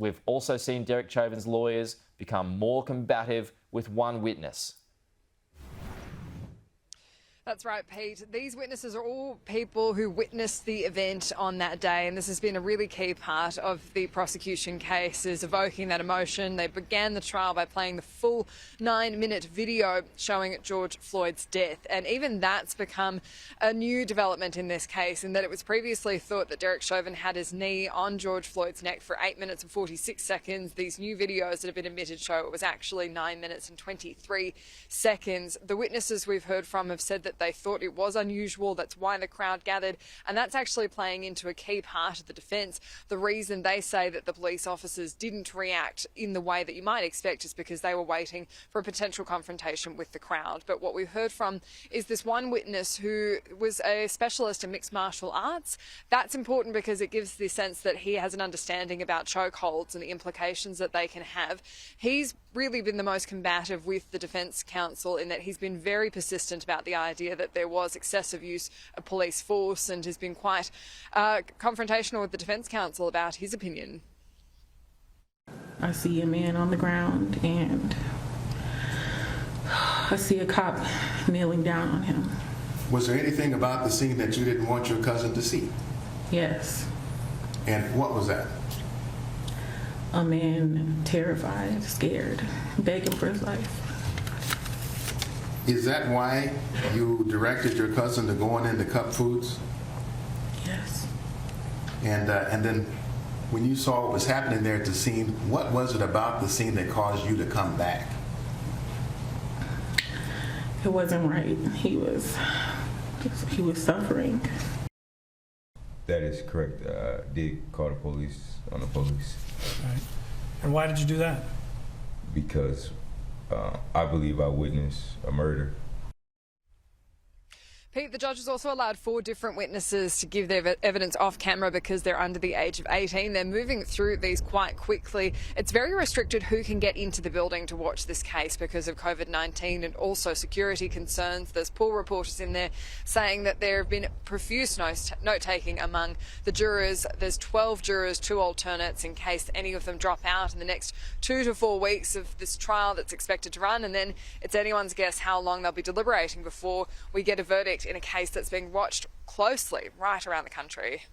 We've also seen Derek Chauvin's lawyers become more combative with one witness. That's right, Pete. These witnesses are all people who witnessed the event on that day, and this has been a really key part of the prosecution case, is evoking that emotion. They began the trial by playing the full 9-minute video showing George Floyd's death, and even that's become a new development in this case, in that it was previously thought that Derek Chauvin had his knee on George Floyd's neck for 8 minutes and 46 seconds. These new videos that have been admitted show it was actually 9 minutes and 23 seconds. The witnesses we've heard from have said that they thought it was unusual. That's why the crowd gathered. And that's actually playing into a key part of the defence. The reason they say that the police officers didn't react in the way that you might expect is because they were waiting for a potential confrontation with the crowd. But what we've heard from is this one witness who was a specialist in mixed martial arts. That's important because it gives the sense that he has an understanding about chokeholds and the implications that they can have. He's really been the most combative with the defence counsel, in that he's been very persistent about the idea that there was excessive use of police force, and has been quite confrontational with the defence counsel about his opinion. I see a man on the ground and I see a cop kneeling down on him. Was there anything about the scene that you didn't want your cousin to see? Yes. And what was that? A man terrified, scared, begging for his life. Is that why you directed your cousin to going into Cup Foods? Yes. And then when you saw what was happening there at the scene, what was it about the scene that caused you to come back? It wasn't right. He was suffering. That is correct. I did call the police on the police. Right. And why did you do that? Because I believe I witnessed a murder. Pete, the judges also allowed 4 different witnesses to give their evidence off camera because they're under the age of 18. They're moving through these quite quickly. It's very restricted who can get into the building to watch this case because of COVID-19 and also security concerns. There's pool reporters in there saying that there have been profuse note-taking among the jurors. There's 12 jurors, 2 alternates in case any of them drop out in the next 2 to 4 weeks of this trial that's expected to run. And then it's anyone's guess how long they'll be deliberating before we get a verdict in a case that's being watched closely right around the country.